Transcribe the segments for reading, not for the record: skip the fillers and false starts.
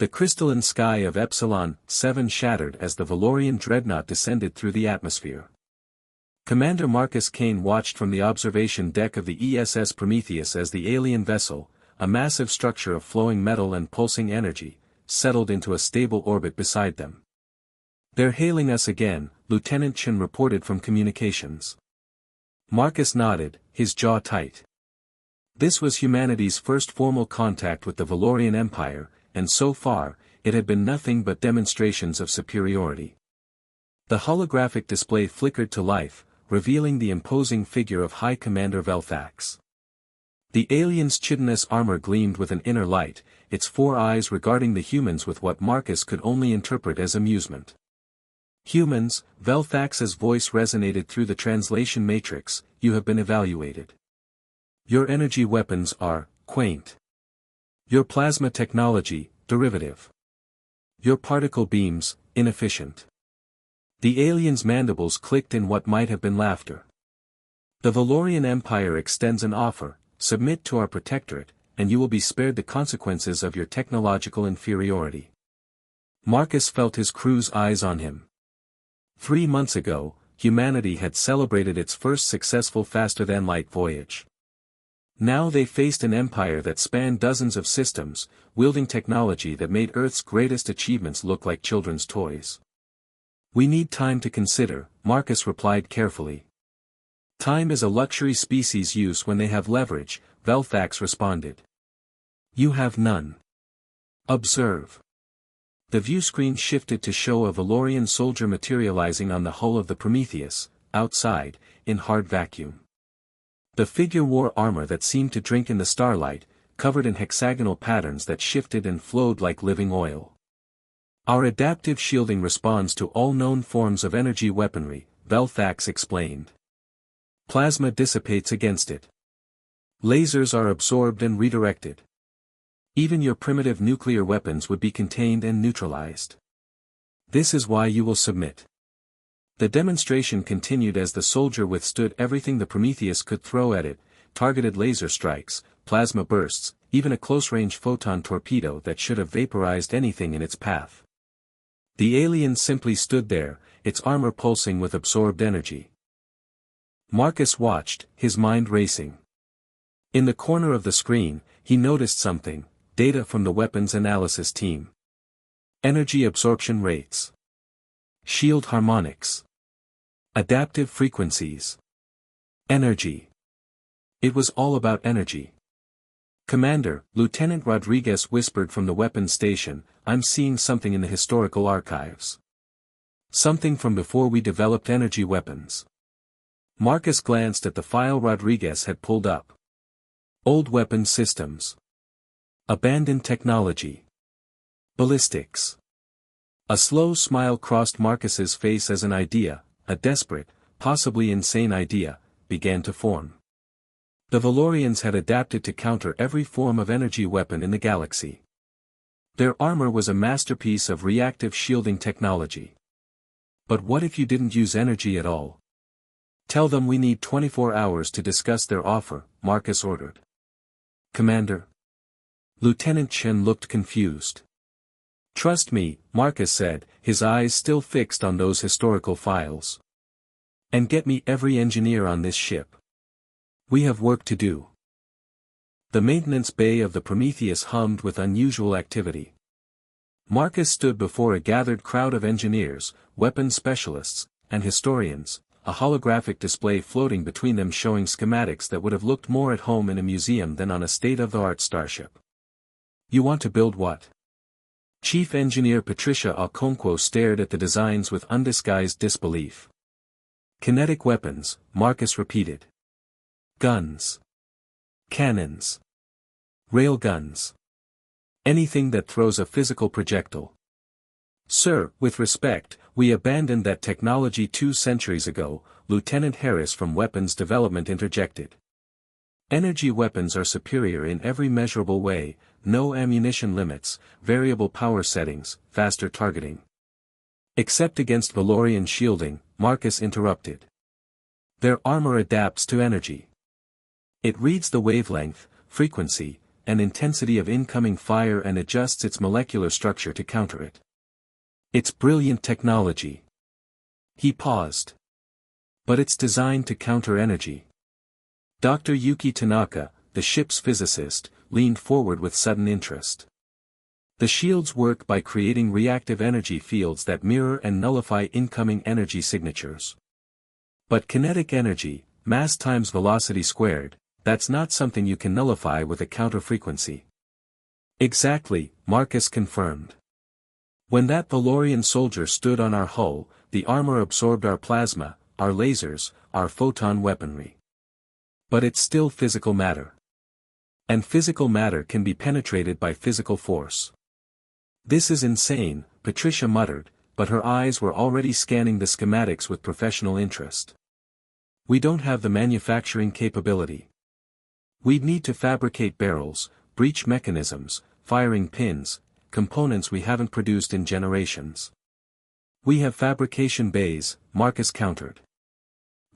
The crystalline sky of Epsilon 7 shattered as the Valorian dreadnought descended through the atmosphere. Commander Marcus Kane watched from the observation deck of the ESS Prometheus as the alien vessel, a massive structure of flowing metal and pulsing energy, settled into a stable orbit beside them. "They're hailing us again," Lieutenant Chen reported from communications. Marcus nodded, his jaw tight. This was humanity's first formal contact with the Valorian Empire, and so far, it had been nothing but demonstrations of superiority. The holographic display flickered to life, revealing the imposing figure of High Commander Velthax. The alien's chitinous armor gleamed with an inner light, its four eyes regarding the humans with what Marcus could only interpret as amusement. "Humans," Velthax's voice resonated through the translation matrix, "you have been evaluated. Your energy weapons are quaint. Your plasma technology, derivative. Your particle beams, inefficient." The alien's mandibles clicked in what might have been laughter. "The Valorian Empire extends an offer: submit to our protectorate, and you will be spared the consequences of your technological inferiority." Marcus felt his crew's eyes on him. 3 months ago, humanity had celebrated its first successful faster-than-light voyage. Now they faced an empire that spanned dozens of systems, wielding technology that made Earth's greatest achievements look like children's toys. "We need time to consider," Marcus replied carefully. "Time is a luxury species use when they have leverage," Velthax responded. "You have none. Observe." The viewscreen shifted to show a Valorian soldier materializing on the hull of the Prometheus, outside, in hard vacuum. The figure wore armor that seemed to drink in the starlight, covered in hexagonal patterns that shifted and flowed like living oil. "Our adaptive shielding responds to all known forms of energy weaponry," Velthax explained. "Plasma dissipates against it. Lasers are absorbed and redirected. Even your primitive nuclear weapons would be contained and neutralized. This is why you will submit." The demonstration continued as the soldier withstood everything the Prometheus could throw at it: targeted laser strikes, plasma bursts, even a close-range photon torpedo that should have vaporized anything in its path. The alien simply stood there, its armor pulsing with absorbed energy. Marcus watched, his mind racing. In the corner of the screen, he noticed something: data from the weapons analysis team. Energy absorption rates. Shield harmonics. Adaptive frequencies. Energy. It was all about energy. "Commander," Lieutenant Rodriguez whispered from the weapons station, "I'm seeing something in the historical archives. Something from before we developed energy weapons." Marcus glanced at the file Rodriguez had pulled up. Old weapon systems. Abandoned technology. Ballistics. A slow smile crossed Marcus's face as an idea, a desperate, possibly insane idea, began to form. The Valorians had adapted to counter every form of energy weapon in the galaxy. Their armor was a masterpiece of reactive shielding technology. But what if you didn't use energy at all? "Tell them we need 24 hours to discuss their offer," Marcus ordered. "Commander?" Lieutenant Chen looked confused. "Trust me," Marcus said, his eyes still fixed on those historical files. "And get me every engineer on this ship. We have work to do." The maintenance bay of the Prometheus hummed with unusual activity. Marcus stood before a gathered crowd of engineers, weapons specialists, and historians, a holographic display floating between them showing schematics that would have looked more at home in a museum than on a state-of-the-art starship. "You want to build what?" Chief Engineer Patricia Okonkwo stared at the designs with undisguised disbelief. "Kinetic weapons," Marcus repeated. "Guns. Cannons. Railguns. Anything that throws a physical projectile." "Sir, with respect, we abandoned that technology 2 centuries ago," Lieutenant Harris from Weapons Development interjected. "Energy weapons are superior in every measurable way: no ammunition limits, variable power settings, faster targeting." "Except against Valorian shielding," Marcus interrupted. "Their armor adapts to energy. It reads the wavelength, frequency, and intensity of incoming fire and adjusts its molecular structure to counter it. It's brilliant technology. He paused. But it's designed to counter energy. Dr. Yuki Tanaka, the ship's physicist, leaned forward with sudden interest. The shields work by creating reactive energy fields that mirror and nullify incoming energy signatures. But kinetic energy, mass times velocity squared, that's not something you can nullify with a counter frequency. Exactly, Marcus confirmed. When that Valorian soldier stood on our hull, the armor absorbed our plasma, our lasers, our photon weaponry. But it's still physical matter. And physical matter can be penetrated by physical force. This is insane, Patricia muttered, but her eyes were already scanning the schematics with professional interest. We don't have the manufacturing capability. We'd need to fabricate barrels, breech mechanisms, firing pins, components we haven't produced in generations. We have fabrication bays, Marcus countered.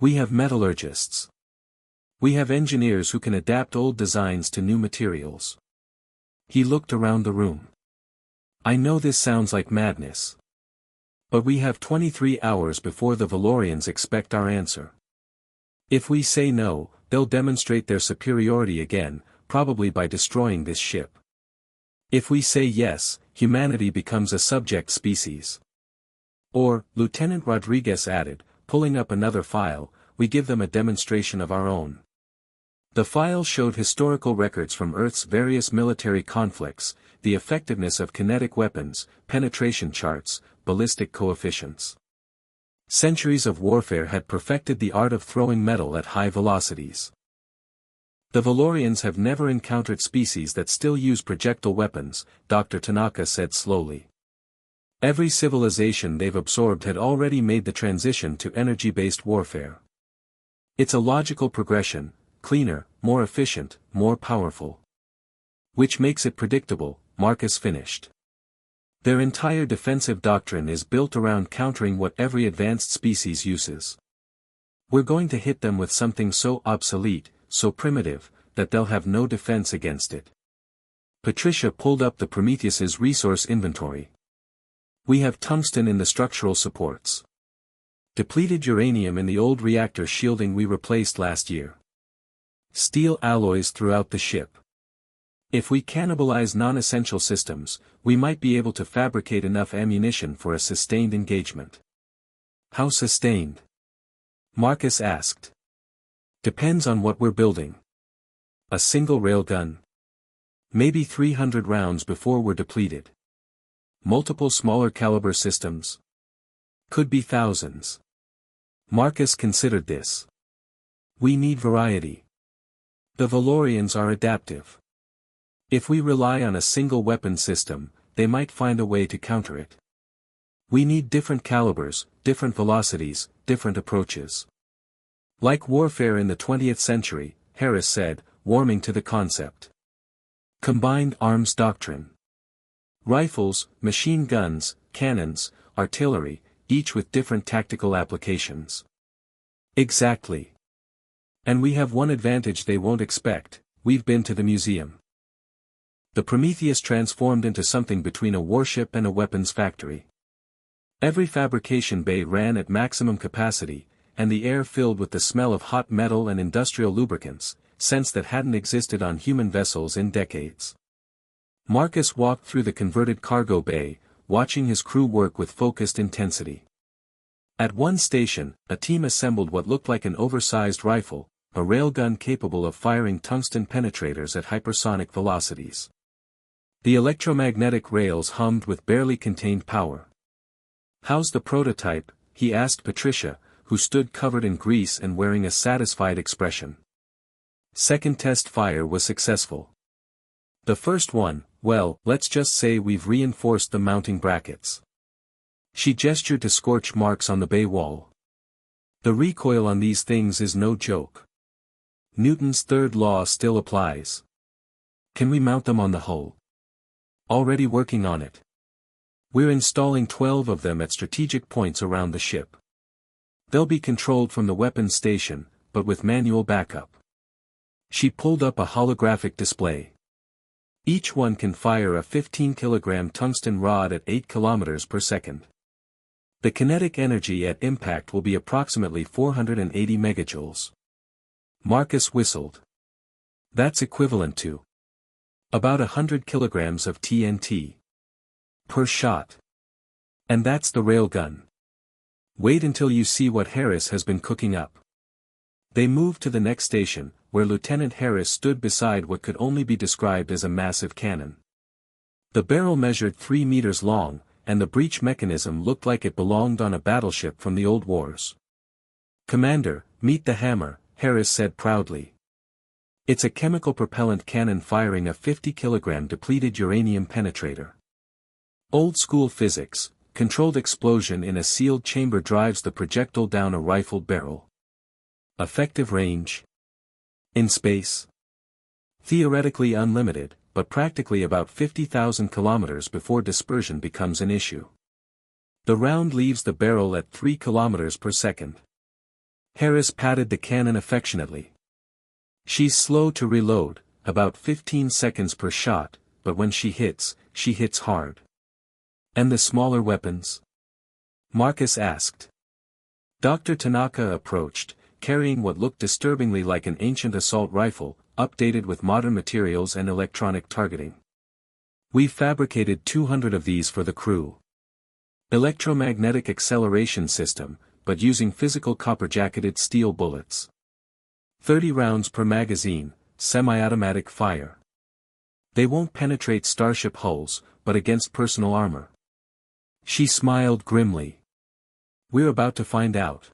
We have metallurgists. We have engineers who can adapt old designs to new materials. He looked around the room. I know this sounds like madness. But we have 23 hours before the Valorians expect our answer. If we say no, they'll demonstrate their superiority again, probably by destroying this ship. If we say yes, humanity becomes a subject species. Or, Lieutenant Rodriguez added, pulling up another file, we give them a demonstration of our own. The file showed historical records from Earth's various military conflicts, the effectiveness of kinetic weapons, penetration charts, ballistic coefficients. Centuries of warfare had perfected the art of throwing metal at high velocities. The Valorians have never encountered species that still use projectile weapons, Dr. Tanaka said slowly. Every civilization they've absorbed had already made the transition to energy-based warfare. It's a logical progression, cleaner, more efficient, more powerful. Which makes it predictable, Marcus finished. Their entire defensive doctrine is built around countering what every advanced species uses. We're going to hit them with something so obsolete, so primitive, that they'll have no defense against it. Patricia pulled up the Prometheus's resource inventory. We have tungsten in the structural supports. Depleted uranium in the old reactor shielding we replaced last year. Steel alloys throughout the ship. If we cannibalize non-essential systems, we might be able to fabricate enough ammunition for a sustained engagement. How sustained? Marcus asked. Depends on what we're building. A single railgun. Maybe 300 rounds before we're depleted. Multiple smaller caliber systems. Could be thousands. Marcus considered this. We need variety. The Valorians are adaptive. If we rely on a single weapon system, they might find a way to counter it. We need different calibers, different velocities, different approaches. Like warfare in the 20th century, Harris said, warming to the concept. Combined arms doctrine. Rifles, machine guns, cannons, artillery, each with different tactical applications. Exactly. And we have one advantage they won't expect, we've been to the museum. The Prometheus transformed into something between a warship and a weapons factory. Every fabrication bay ran at maximum capacity, and the air filled with the smell of hot metal and industrial lubricants, scents that hadn't existed on human vessels in decades. Marcus walked through the converted cargo bay, watching his crew work with focused intensity. At one station, a team assembled what looked like an oversized rifle, a railgun capable of firing tungsten penetrators at hypersonic velocities. The electromagnetic rails hummed with barely contained power. How's the prototype? He asked Patricia, who stood covered in grease and wearing a satisfied expression. Second test fire was successful. The first one, well, let's just say we've reinforced the mounting brackets. She gestured to scorch marks on the bay wall. The recoil on these things is no joke. Newton's third law still applies. Can we mount them on the hull? Already working on it. We're installing 12 of them at strategic points around the ship. They'll be controlled from the weapons station, but with manual backup. She pulled up a holographic display. Each one can fire a 15-kilogram tungsten rod at 8 kilometers per second. The kinetic energy at impact will be approximately 480 megajoules. Marcus whistled. That's equivalent to about 100 kilograms of TNT per shot. And that's the railgun. Wait until you see what Harris has been cooking up. They moved to the next station, where Lieutenant Harris stood beside what could only be described as a massive cannon. The barrel measured 3 meters long, and the breech mechanism looked like it belonged on a battleship from the old wars. "Commander, meet the hammer," Harris said proudly. It's a chemical propellant cannon firing a 50-kilogram depleted uranium penetrator. Old-school physics, controlled explosion in a sealed chamber drives the projectile down a rifled barrel. Effective range? In space? Theoretically unlimited, but practically about 50,000 kilometers before dispersion becomes an issue. The round leaves the barrel at 3 kilometers per second. Harris patted the cannon affectionately. She's slow to reload, about 15 seconds per shot, but when she hits hard. And the smaller weapons? Marcus asked. Dr. Tanaka approached, carrying what looked disturbingly like an ancient assault rifle, updated with modern materials and electronic targeting. We've fabricated 200 of these for the crew. Electromagnetic acceleration system, but using physical copper-jacketed steel bullets. 30 rounds per magazine, semi-automatic fire. They won't penetrate starship hulls, but against personal armor. She smiled grimly. We're about to find out.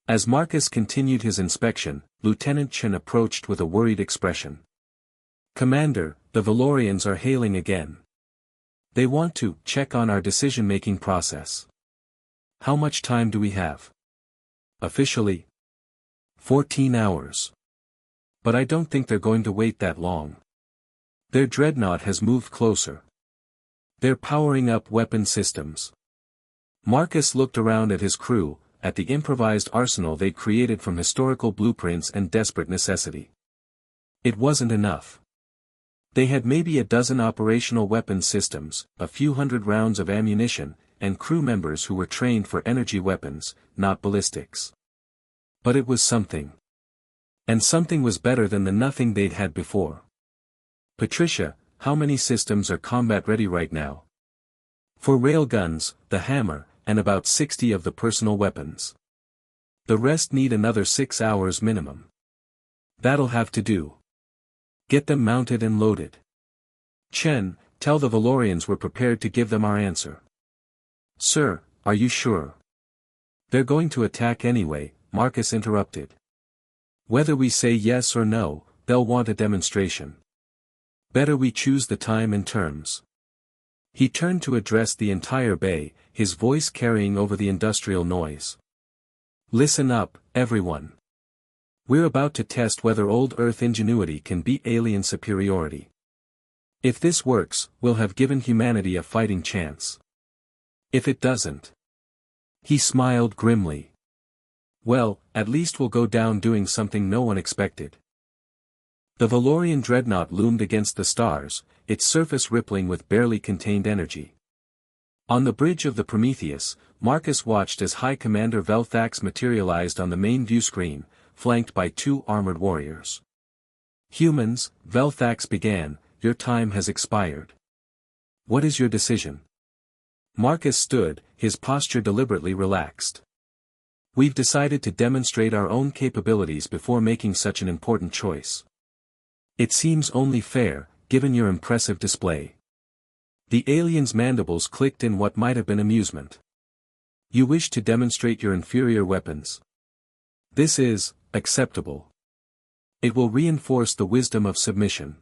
As Marcus continued his inspection, Lieutenant Chen approached with a worried expression. Commander, the Valorians are hailing again. They want to check on our decision-making process. How much time do we have? Officially, 14 hours. But I don't think they're going to wait that long. Their dreadnought has moved closer. They're powering up weapon systems. Marcus looked around at his crew, at the improvised arsenal they'd created from historical blueprints and desperate necessity. It wasn't enough. They had maybe a dozen operational weapon systems, a few hundred rounds of ammunition, and crew members who were trained for energy weapons, not ballistics. But it was something. And something was better than the nothing they'd had before. Patricia, how many systems are combat-ready right now? For railguns, the hammer, and about 60 of the personal weapons. The rest need another 6 hours minimum. That'll have to do. Get them mounted and loaded. Chen, tell the Valorians we're prepared to give them our answer. Sir, are you sure? They're going to attack anyway, Marcus interrupted. Whether we say yes or no, they'll want a demonstration. Better we choose the time and terms. He turned to address the entire bay, his voice carrying over the industrial noise. Listen up, everyone. We're about to test whether old Earth ingenuity can beat alien superiority. If this works, we'll have given humanity a fighting chance. If it doesn't. He smiled grimly. Well, at least we'll go down doing something no one expected. The Valorian dreadnought loomed against the stars, its surface rippling with barely contained energy. On the bridge of the Prometheus, Marcus watched as High Commander Velthax materialized on the main view screen, flanked by 2 armored warriors. Humans, Velthax began, your time has expired. What is your decision? Marcus stood, his posture deliberately relaxed. We've decided to demonstrate our own capabilities before making such an important choice. It seems only fair, given your impressive display. The alien's mandibles clicked in what might have been amusement. You wish to demonstrate your inferior weapons. This is acceptable. It will reinforce the wisdom of submission.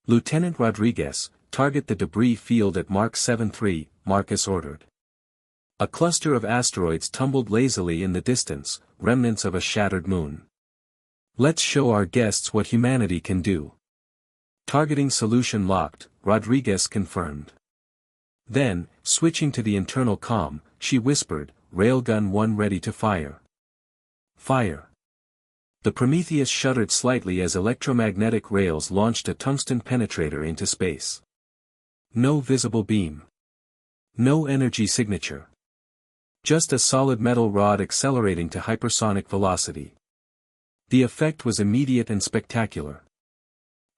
Lieutenant Rodriguez, target the debris field at Mark 7-3, Marcus ordered. A cluster of asteroids tumbled lazily in the distance, remnants of a shattered moon. Let's show our guests what humanity can do. Targeting solution locked, Rodriguez confirmed. Then, switching to the internal comm, she whispered, Railgun 1 ready to fire. Fire. The Prometheus shuddered slightly as electromagnetic rails launched a tungsten penetrator into space. No visible beam. No energy signature. Just a solid metal rod accelerating to hypersonic velocity. The effect was immediate and spectacular.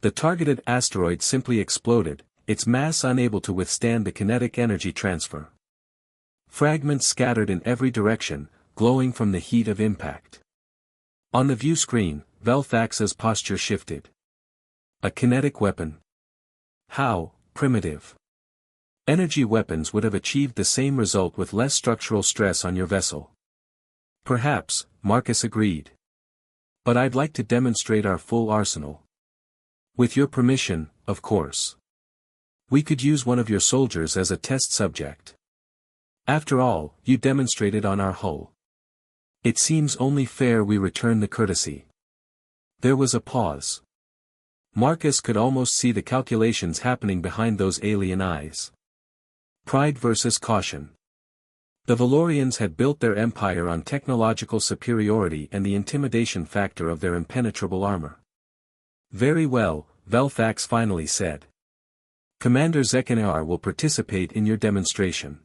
The targeted asteroid simply exploded, its mass unable to withstand the kinetic energy transfer. Fragments scattered in every direction, glowing from the heat of impact. On the view screen, Velthax's posture shifted. A kinetic weapon? How primitive. Energy weapons would have achieved the same result with less structural stress on your vessel. Perhaps, Marcus agreed. But I'd like to demonstrate our full arsenal. With your permission, of course. We could use one of your soldiers as a test subject. After all, you demonstrated on our hull. It seems only fair we return the courtesy. There was a pause. Marcus could almost see the calculations happening behind those alien eyes. Pride versus caution. The Valorians had built their empire on technological superiority and the intimidation factor of their impenetrable armor. Very well, Velthax finally said. Commander Zekenar will participate in your demonstration.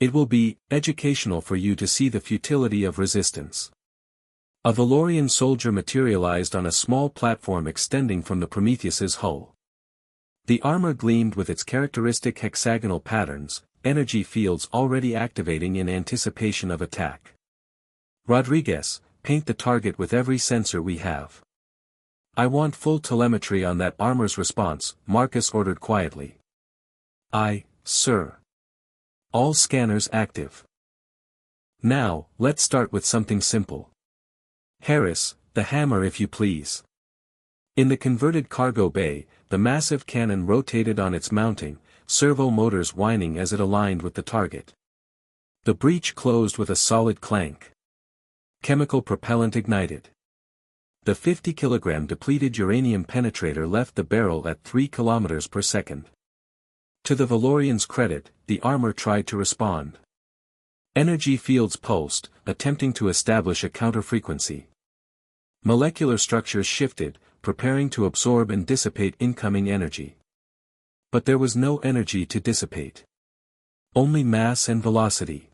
It will be educational for you to see the futility of resistance. A Valorian soldier materialized on a small platform extending from the Prometheus's hull. The armor gleamed with its characteristic hexagonal patterns, energy fields already activating in anticipation of attack. Rodriguez, paint the target with every sensor we have. I want full telemetry on that armor's response, Marcus ordered quietly. Aye, sir. All scanners active. Now, let's start with something simple. Harris, the hammer if you please. In the converted cargo bay, the massive cannon rotated on its mounting, servo motors whining as it aligned with the target. The breech closed with a solid clank. Chemical propellant ignited. The 50-kilogram depleted uranium penetrator left the barrel at 3 kilometers per second. To the Valorians' credit, the armor tried to respond. Energy fields pulsed, attempting to establish a counterfrequency. Molecular structures shifted, preparing to absorb and dissipate incoming energy. But there was no energy to dissipate. Only mass and velocity.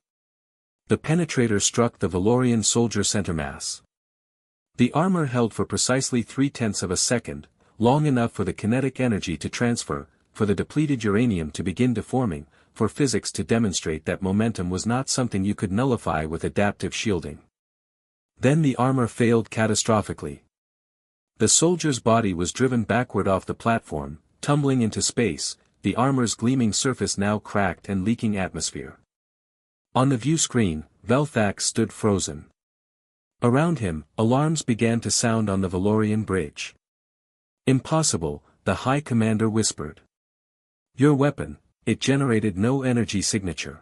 The penetrator struck the Valorian soldier center mass. The armor held for precisely 0.3 of a second, long enough for the kinetic energy to transfer, for the depleted uranium to begin deforming, for physics to demonstrate that momentum was not something you could nullify with adaptive shielding. Then the armor failed catastrophically. The soldier's body was driven backward off the platform, tumbling into space, the armor's gleaming surface now cracked and leaking atmosphere. On the view screen, Velthax stood frozen. Around him, alarms began to sound on the Valorian bridge. Impossible, the High Commander whispered. Your weapon, it generated no energy signature.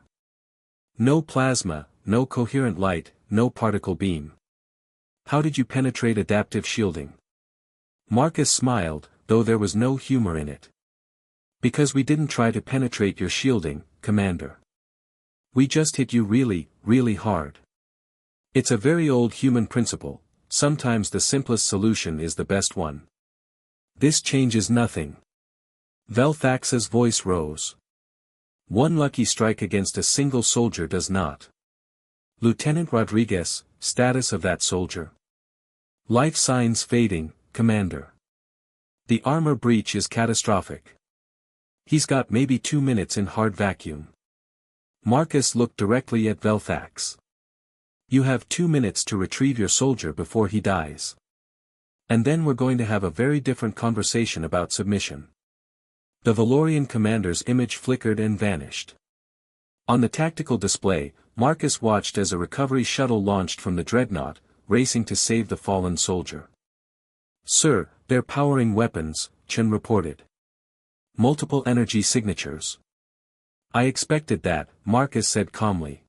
No plasma, no coherent light, no particle beam. How did you penetrate adaptive shielding? Marcus smiled, though there was no humor in it. Because we didn't try to penetrate your shielding, Commander. We just hit you really, really hard. It's a very old human principle, sometimes the simplest solution is the best one. This changes nothing. Velthax's voice rose. One lucky strike against a single soldier does not. Lieutenant Rodriguez, status of that soldier. Life signs fading, Commander. The armor breach is catastrophic. He's got maybe 2 minutes in hard vacuum. Marcus looked directly at Velthax. You have 2 minutes to retrieve your soldier before he dies. And then we're going to have a very different conversation about submission. The Valorian commander's image flickered and vanished. On the tactical display, Marcus watched as a recovery shuttle launched from the dreadnought, racing to save the fallen soldier. Sir, they're powering weapons, Chen reported. Multiple energy signatures. I expected that, Marcus said calmly.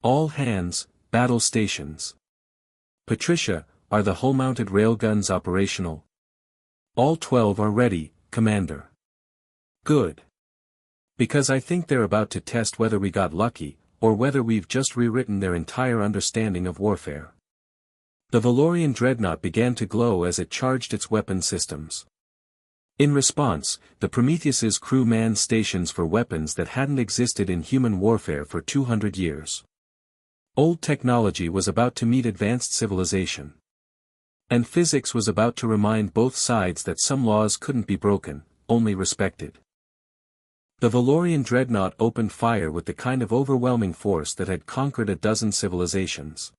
All hands, battle stations. Patricia, are the hull-mounted railguns operational? All 12 are ready, Commander. Good. Because I think they're about to test whether we got lucky, or whether we've just rewritten their entire understanding of warfare. The Valorian dreadnought began to glow as it charged its weapon systems. In response, the Prometheus's crew manned stations for weapons that hadn't existed in human warfare for 200 years. Old technology was about to meet advanced civilization. And physics was about to remind both sides that some laws couldn't be broken, only respected. The Valorian dreadnought opened fire with the kind of overwhelming force that had conquered a dozen civilizations.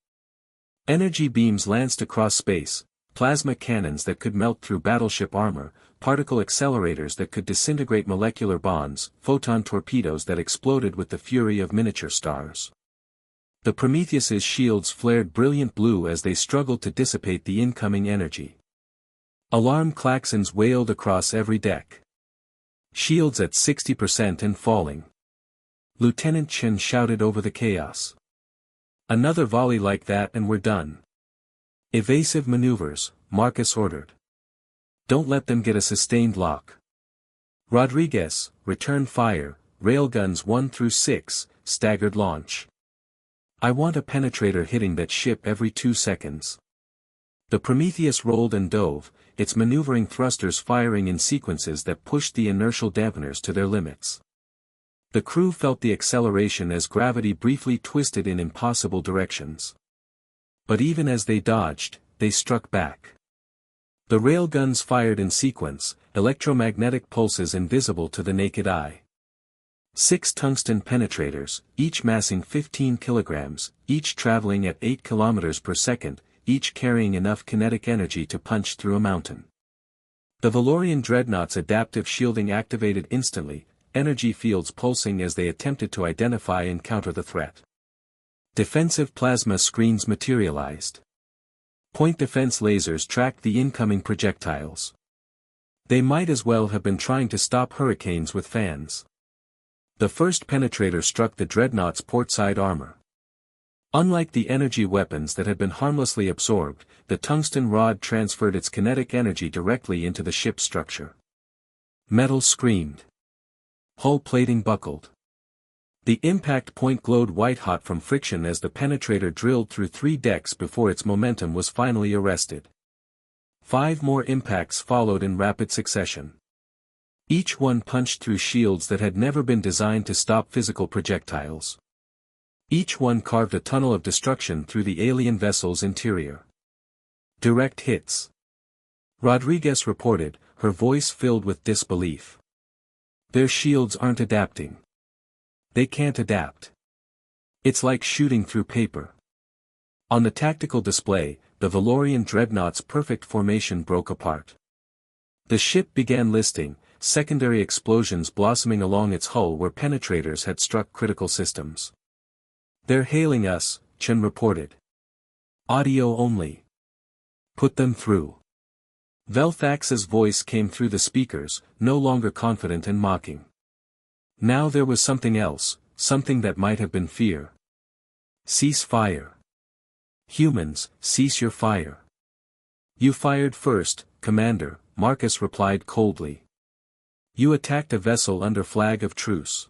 Energy beams lanced across space, plasma cannons that could melt through battleship armor, particle accelerators that could disintegrate molecular bonds, photon torpedoes that exploded with the fury of miniature stars. The Prometheus's shields flared brilliant blue as they struggled to dissipate the incoming energy. Alarm klaxons wailed across every deck. Shields at 60% and falling. Lieutenant Chen shouted over the chaos. Another volley like that and we're done. Evasive maneuvers, Marcus ordered. Don't let them get a sustained lock. Rodriguez, return fire, railguns 1 through 6, staggered launch. I want a penetrator hitting that ship every 2 seconds. The Prometheus rolled and dove, its maneuvering thrusters firing in sequences that pushed the inertial dampeners to their limits. The crew felt the acceleration as gravity briefly twisted in impossible directions. But even as they dodged, they struck back. The railguns fired in sequence, electromagnetic pulses invisible to the naked eye. 6 tungsten penetrators, each massing 15 kilograms, each traveling at 8 kilometers per second, each carrying enough kinetic energy to punch through a mountain. The Valorian dreadnought's adaptive shielding activated instantly, energy fields pulsing as they attempted to identify and counter the threat. Defensive plasma screens materialized. Point defense lasers tracked the incoming projectiles. They might as well have been trying to stop hurricanes with fans. The first penetrator struck the dreadnought's portside armor. Unlike the energy weapons that had been harmlessly absorbed, the tungsten rod transferred its kinetic energy directly into the ship's structure. Metal screamed. Hull plating buckled. The impact point glowed white-hot from friction as the penetrator drilled through 3 decks before its momentum was finally arrested. 5 more impacts followed in rapid succession. Each one punched through shields that had never been designed to stop physical projectiles. Each one carved a tunnel of destruction through the alien vessel's interior. Direct hits. Rodriguez reported, her voice filled with disbelief. Their shields aren't adapting. They can't adapt. It's like shooting through paper. On the tactical display, the Valorian dreadnought's perfect formation broke apart. The ship began listing, secondary explosions blossoming along its hull where penetrators had struck critical systems. They're hailing us, Chen reported. Audio only. Put them through. Velthax's voice came through the speakers, no longer confident and mocking. Now there was something else, something that might have been fear. Cease fire. Humans, cease your fire. You fired first, Commander, Marcus replied coldly. You attacked a vessel under flag of truce.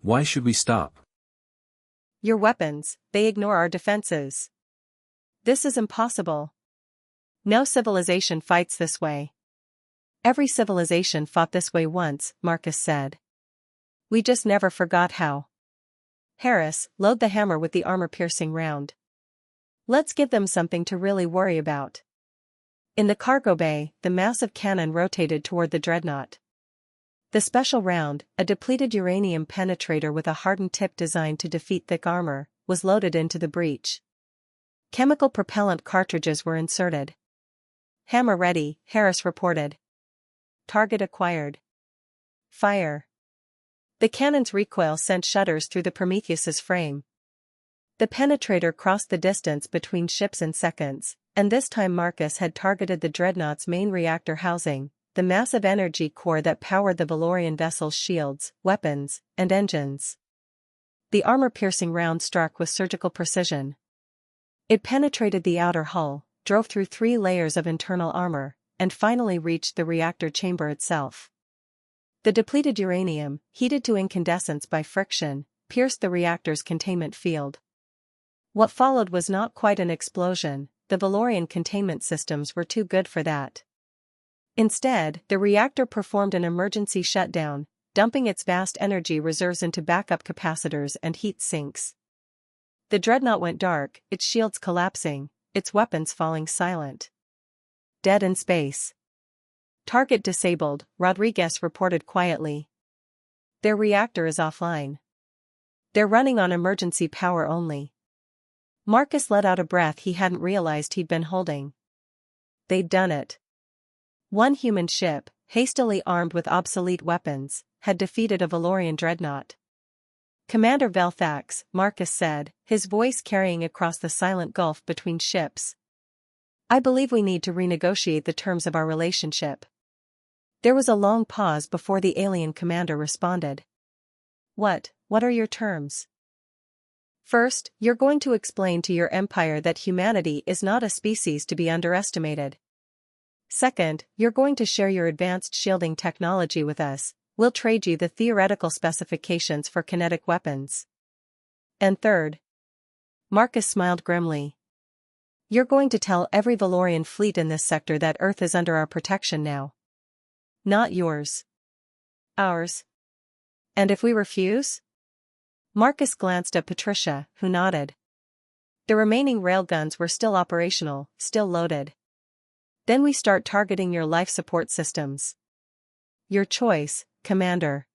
Why should we stop? Your weapons, they ignore our defenses. This is impossible. No civilization fights this way. Every civilization fought this way once, Marcus said. We just never forgot how. Harris, load the hammer with the armor-piercing round. Let's give them something to really worry about. In the cargo bay, the massive cannon rotated toward the dreadnought. The special round, a depleted uranium penetrator with a hardened tip designed to defeat thick armor, was loaded into the breech. Chemical propellant cartridges were inserted. Hammer ready, Harris reported. Target acquired. Fire. The cannon's recoil sent shudders through the Prometheus's frame. The penetrator crossed the distance between ships in seconds, and this time Marcus had targeted the dreadnought's main reactor housing, the massive energy core that powered the Valorian vessel's shields, weapons, and engines. The armor-piercing round struck with surgical precision. It penetrated the outer hull, drove through 3 layers of internal armor, and finally reached the reactor chamber itself. The depleted uranium, heated to incandescence by friction, pierced the reactor's containment field. What followed was not quite an explosion, the Valorian containment systems were too good for that. Instead, the reactor performed an emergency shutdown, dumping its vast energy reserves into backup capacitors and heat sinks. The dreadnought went dark, its shields collapsing, its weapons falling silent. Dead in space. Target disabled, Rodriguez reported quietly. Their reactor is offline. They're running on emergency power only. Marcus let out a breath he hadn't realized he'd been holding. They'd done it. One human ship, hastily armed with obsolete weapons, had defeated a Valorian dreadnought. Commander Velthax, Marcus said, his voice carrying across the silent gulf between ships. I believe we need to renegotiate the terms of our relationship. There was a long pause before the alien commander responded. What are your terms? First, you're going to explain to your empire that humanity is not a species to be underestimated. Second, you're going to share your advanced shielding technology with us. We'll trade you the theoretical specifications for kinetic weapons. And third. Marcus smiled grimly. You're going to tell every Valorian fleet in this sector that Earth is under our protection now. Not yours. Ours. And if we refuse? Marcus glanced at Patricia, who nodded. The remaining railguns were still operational, still loaded. Then we start targeting your life support systems. Your choice, Commander.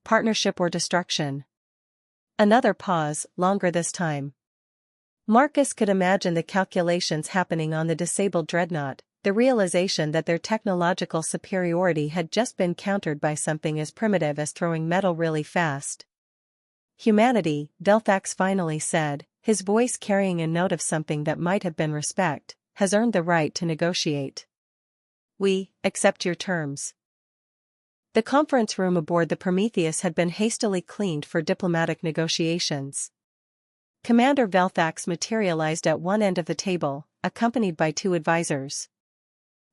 Partnership or destruction. Another pause, longer this time. Marcus could imagine the calculations happening on the disabled dreadnought, the realization that their technological superiority had just been countered by something as primitive as throwing metal really fast. Humanity, Velthax finally said, his voice carrying a note of something that might have been respect, has earned the right to negotiate. We accept your terms. The conference room aboard the Prometheus had been hastily cleaned for diplomatic negotiations. Commander Velthax materialized at one end of the table, accompanied by two advisors.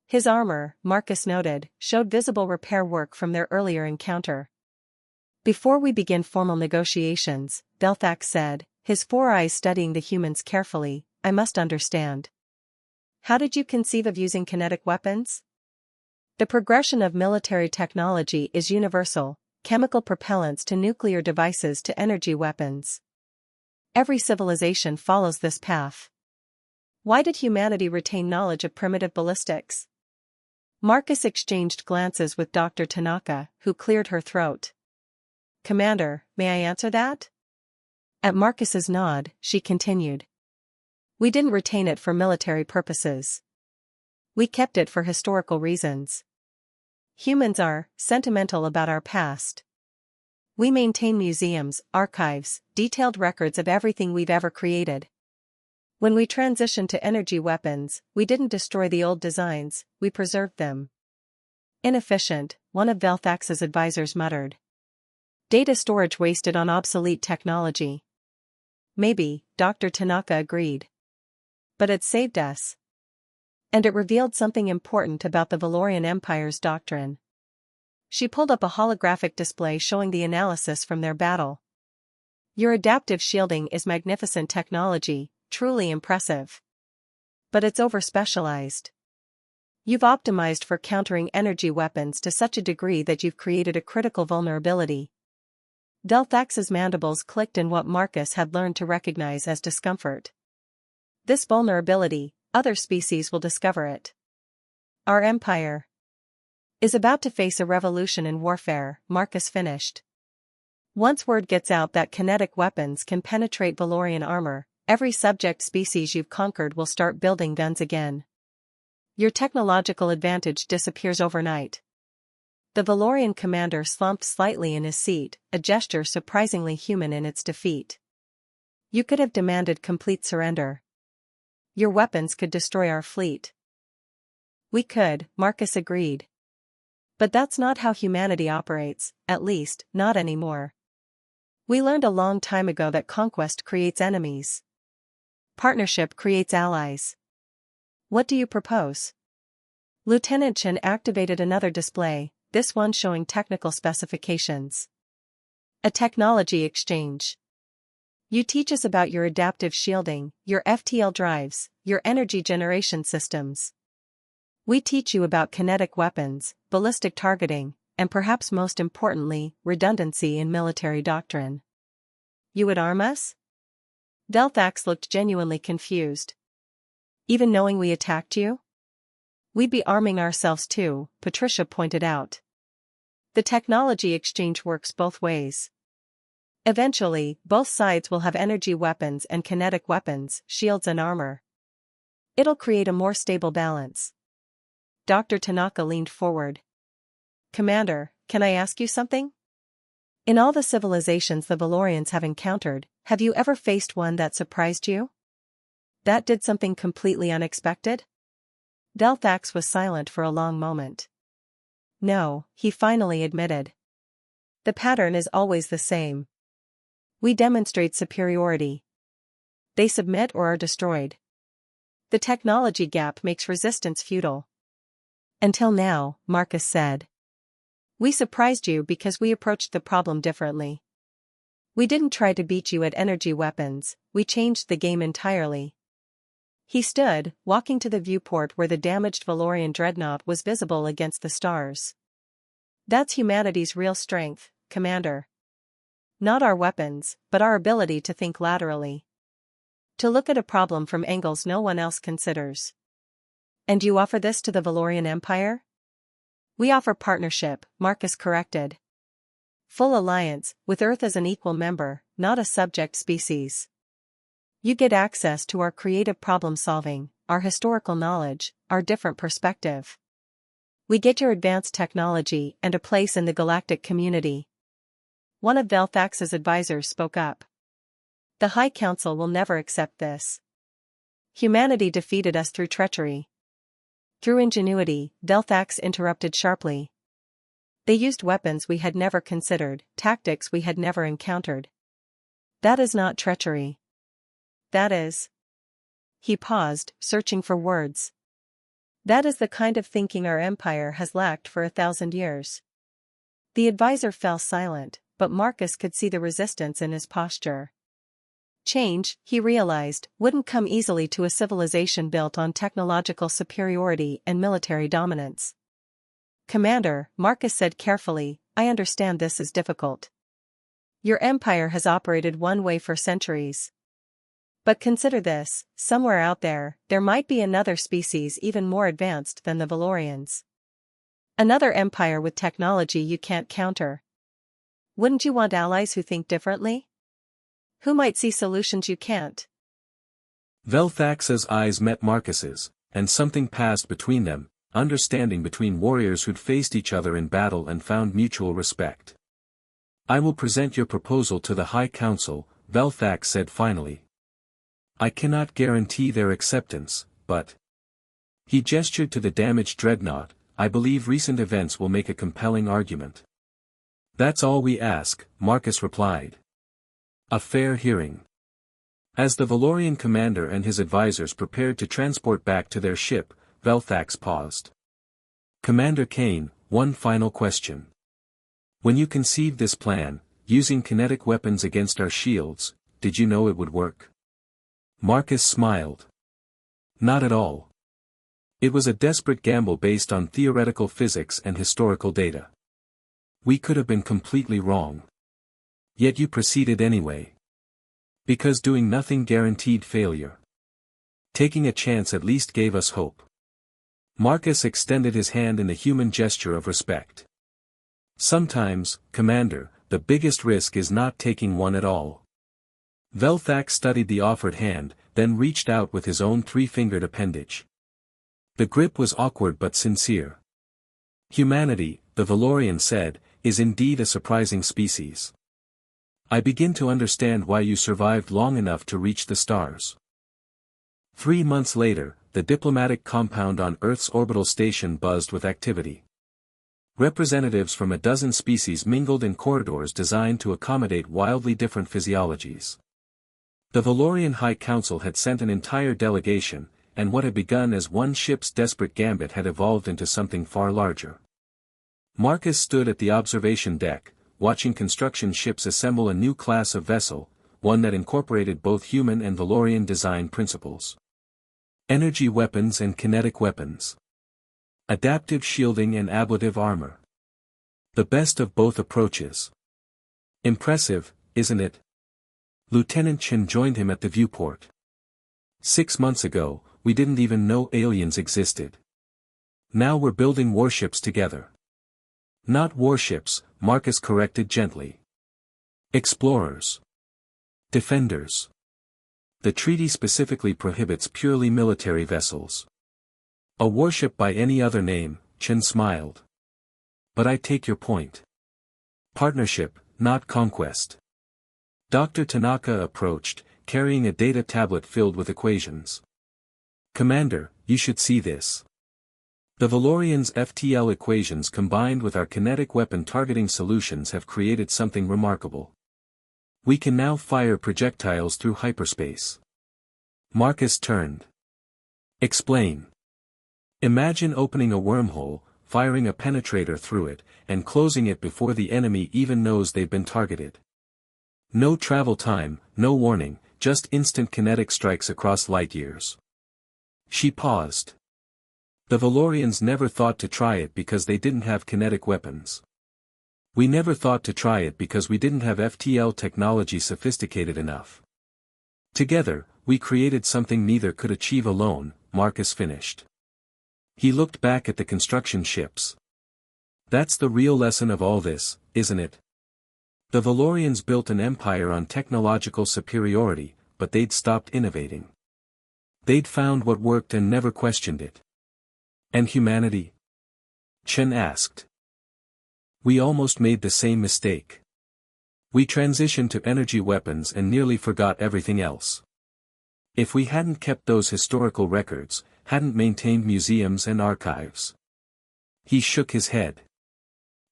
His armor, Marcus noted, showed visible repair work from their earlier encounter. Before we begin formal negotiations, Velthax said, his four eyes studying the humans carefully, I must understand. How did you conceive of using kinetic weapons? The progression of military technology is universal, chemical propellants to nuclear devices to energy weapons. Every civilization follows this path. Why did humanity retain knowledge of primitive ballistics? Marcus exchanged glances with Dr. Tanaka, who cleared her throat. Commander, may I answer that? At Marcus's nod, she continued. We didn't retain it for military purposes. We kept it for historical reasons. Humans are sentimental about our past. We maintain museums, archives, detailed records of everything we've ever created. When we transitioned to energy weapons, we didn't destroy the old designs, we preserved them. Inefficient, one of Velthax's advisors muttered. Data storage wasted on obsolete technology. Maybe, Dr. Tanaka agreed. But it saved us. And it revealed something important about the Valorian Empire's doctrine. She pulled up a holographic display showing the analysis from their battle. Your adaptive shielding is magnificent technology, truly impressive. But it's over-specialized. You've optimized for countering energy weapons to such a degree that you've created a critical vulnerability. Velthax's mandibles clicked in what Marcus had learned to recognize as discomfort. This vulnerability, other species will discover it. Our empire is about to face a revolution in warfare, Marcus finished. Once word gets out that kinetic weapons can penetrate Valorian armor, every subject species you've conquered will start building guns again. Your technological advantage disappears overnight. The Valorian commander slumped slightly in his seat, a gesture surprisingly human in its defeat. You could have demanded complete surrender. Your weapons could destroy our fleet. We could, Marcus agreed. But that's not how humanity operates, at least, not anymore. We learned a long time ago that conquest creates enemies. Partnership creates allies. What do you propose? Lieutenant Chen activated another display, this one showing technical specifications. A technology exchange. You teach us about your adaptive shielding, your FTL drives, your energy generation systems. We teach you about kinetic weapons, ballistic targeting, and perhaps most importantly, redundancy in military doctrine. You would arm us? Delthax looked genuinely confused. Even knowing we attacked you? We'd be arming ourselves too, Patricia pointed out. The technology exchange works both ways. Eventually, both sides will have energy weapons and kinetic weapons, shields and armor. It'll create a more stable balance. Dr. Tanaka leaned forward. Commander, can I ask you something? In all the civilizations the Valorians have encountered, have you ever faced one that surprised you? That did something completely unexpected? Delthax was silent for a long moment. No, he finally admitted. The pattern is always the same. We demonstrate superiority. They submit or are destroyed. The technology gap makes resistance futile. Until now, Marcus said. We surprised you because we approached the problem differently. We didn't try to beat you at energy weapons, we changed the game entirely. He stood, walking to the viewport where the damaged Valorian dreadnought was visible against the stars. That's humanity's real strength, Commander. Not our weapons, but our ability to think laterally. To look at a problem from angles no one else considers. And you offer this to the Valorian Empire? We offer partnership, Marcus corrected. Full alliance, with Earth as an equal member, not a subject species. You get access to our creative problem-solving, our historical knowledge, our different perspective. We get your advanced technology and a place in the galactic community. One of Delthax's advisors spoke up. The High Council will never accept this. Humanity defeated us through treachery. Through ingenuity, Delthax interrupted sharply. They used weapons we had never considered, tactics we had never encountered. That is not treachery. That is. He paused, searching for words. That is the kind of thinking our empire has lacked for 1,000 years. The advisor fell silent, but Marcus could see the resistance in his posture. Change, he realized, wouldn't come easily to a civilization built on technological superiority and military dominance. Commander, Marcus said carefully, I understand this is difficult. Your empire has operated one way for centuries. But consider this, somewhere out there might be another species even more advanced than the Valorians. Another empire with technology you can't counter. Wouldn't you want allies who think differently? Who might see solutions you can't? Delthax's eyes met Marcus's, and something passed between them, understanding between warriors who'd faced each other in battle and found mutual respect. I will present your proposal to the High Council, Delthax said finally. I cannot guarantee their acceptance, but... He gestured to the damaged dreadnought. I believe recent events will make a compelling argument. That's all we ask, Marcus replied. A fair hearing. As the Valorian commander and his advisors prepared to transport back to their ship, Delthax paused. Commander Kane, one final question. When you conceived this plan, using kinetic weapons against our shields, did you know it would work? Marcus smiled. Not at all. It was a desperate gamble based on theoretical physics and historical data. We could have been completely wrong. Yet you proceeded anyway. Because doing nothing guaranteed failure. Taking a chance at least gave us hope. Marcus extended his hand in the human gesture of respect. Sometimes, Commander, the biggest risk is not taking one at all. Delthax studied the offered hand, then reached out with his own three-fingered appendage. The grip was awkward but sincere. Humanity, the Valorian said, is indeed a surprising species. I begin to understand why you survived long enough to reach the stars. 3 months later, the diplomatic compound on Earth's orbital station buzzed with activity. Representatives from a dozen species mingled in corridors designed to accommodate wildly different physiologies. The Valorian High Council had sent an entire delegation, and what had begun as one ship's desperate gambit had evolved into something far larger. Marcus stood at the observation deck, watching construction ships assemble a new class of vessel, one that incorporated both human and Valorian design principles. Energy weapons and kinetic weapons. Adaptive shielding and ablative armor. The best of both approaches. Impressive, isn't it? Lieutenant Chen joined him at the viewport. 6 months ago, we didn't even know aliens existed. Now we're building warships together. Not warships, Marcus corrected gently. Explorers. Defenders. The treaty specifically prohibits purely military vessels. A warship by any other name, Chen smiled. But I take your point. Partnership, not conquest. Dr. Tanaka approached, carrying a data tablet filled with equations. Commander, you should see this. The Valorians' FTL equations combined with our kinetic weapon targeting solutions have created something remarkable. We can now fire projectiles through hyperspace. Marcus turned. Explain. Imagine opening a wormhole, firing a penetrator through it, and closing it before the enemy even knows they've been targeted. No travel time, no warning, just instant kinetic strikes across light years. She paused. The Valorians never thought to try it because they didn't have kinetic weapons. We never thought to try it because we didn't have FTL technology sophisticated enough. Together, we created something neither could achieve alone, Marcus finished. He looked back at the construction ships. That's the real lesson of all this, isn't it? The Valorians built an empire on technological superiority, but they'd stopped innovating. They'd found what worked and never questioned it. And humanity? Chen asked. We almost made the same mistake. We transitioned to energy weapons and nearly forgot everything else. If we hadn't kept those historical records, hadn't maintained museums and archives. He shook his head.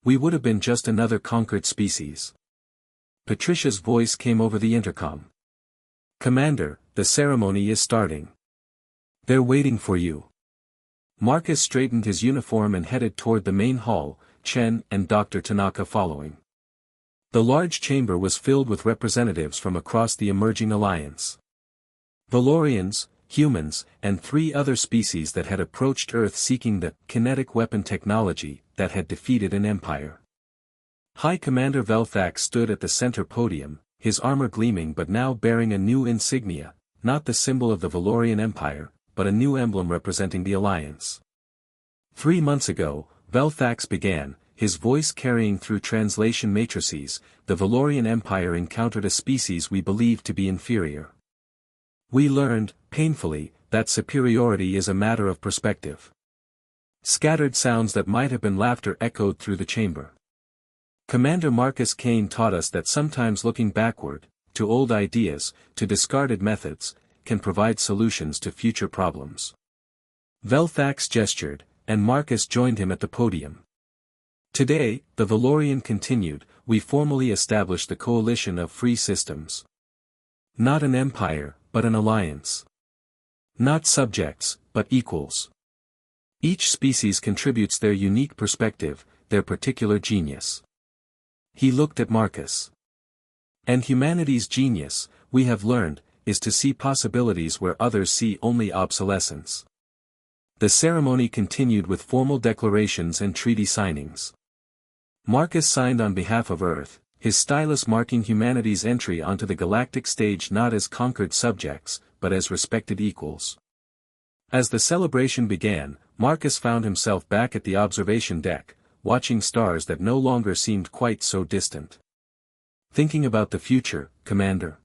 We would have been just another conquered species. Patricia's voice came over the intercom. Commander, the ceremony is starting. They're waiting for you. Marcus straightened his uniform and headed toward the main hall, Chen and Dr. Tanaka following. The large chamber was filled with representatives from across the emerging alliance. Valorians, humans, and 3 other species that had approached Earth seeking the kinetic weapon technology that had defeated an empire. High Commander Velthax stood at the center podium, his armor gleaming but now bearing a new insignia, not the symbol of the Valorian Empire, but a new emblem representing the Alliance. 3 months ago, Velthax began, his voice carrying through translation matrices, the Valorian Empire encountered a species we believed to be inferior. We learned, painfully, that superiority is a matter of perspective. Scattered sounds that might have been laughter echoed through the chamber. Commander Marcus Kane taught us that sometimes looking backward, to old ideas, to discarded methods, can provide solutions to future problems. Velthax gestured, and Marcus joined him at the podium. Today, the Valorian continued, we formally established the coalition of free systems. Not an empire, but an alliance. Not subjects, but equals. Each species contributes their unique perspective, their particular genius. He looked at Marcus. And humanity's genius, we have learned, is to see possibilities where others see only obsolescence. The ceremony continued with formal declarations and treaty signings. Marcus signed on behalf of Earth, his stylus marking humanity's entry onto the galactic stage not as conquered subjects, but as respected equals. As the celebration began, Marcus found himself back at the observation deck, watching stars that no longer seemed quite so distant. Thinking about the future, Commander?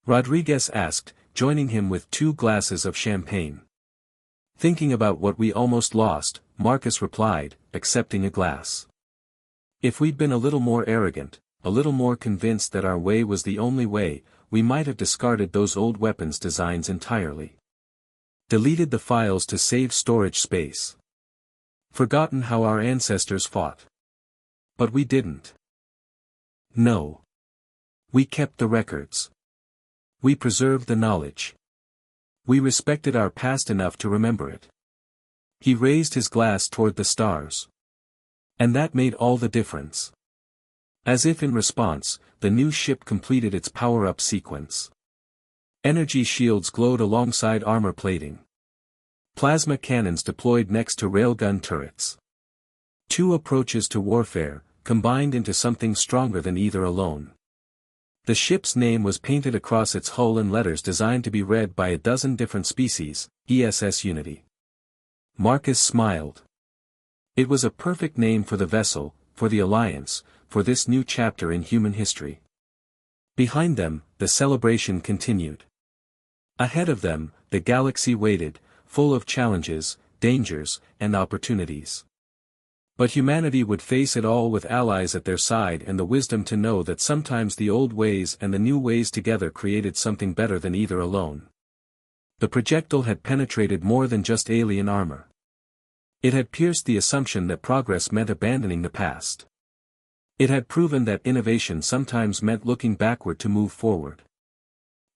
Rodriguez asked, joining him with 2 glasses of champagne. Thinking about what we almost lost, Marcus replied, accepting a glass. If we'd been a little more arrogant, a little more convinced that our way was the only way, we might have discarded those old weapons designs entirely. Deleted the files to save storage space. Forgotten how our ancestors fought. But we didn't. No. We kept the records. We preserved the knowledge. We respected our past enough to remember it. He raised his glass toward the stars. And that made all the difference. As if in response, the new ship completed its power-up sequence. Energy shields glowed alongside armor plating. Plasma cannons deployed next to railgun turrets. Two approaches to warfare, combined into something stronger than either alone. The ship's name was painted across its hull in letters designed to be read by a dozen different species, ESS Unity. Marcus smiled. It was a perfect name for the vessel, for the Alliance, for this new chapter in human history. Behind them, the celebration continued. Ahead of them, the galaxy waited, full of challenges, dangers, and opportunities. But humanity would face it all with allies at their side and the wisdom to know that sometimes the old ways and the new ways together created something better than either alone. The projectile had penetrated more than just alien armor. It had pierced the assumption that progress meant abandoning the past. It had proven that innovation sometimes meant looking backward to move forward.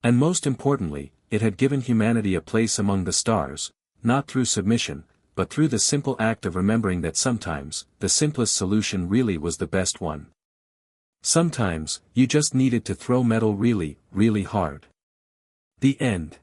And most importantly, it had given humanity a place among the stars, not through submission, but through the simple act of remembering that sometimes, the simplest solution really was the best one. Sometimes, you just needed to throw metal really, really hard. The end.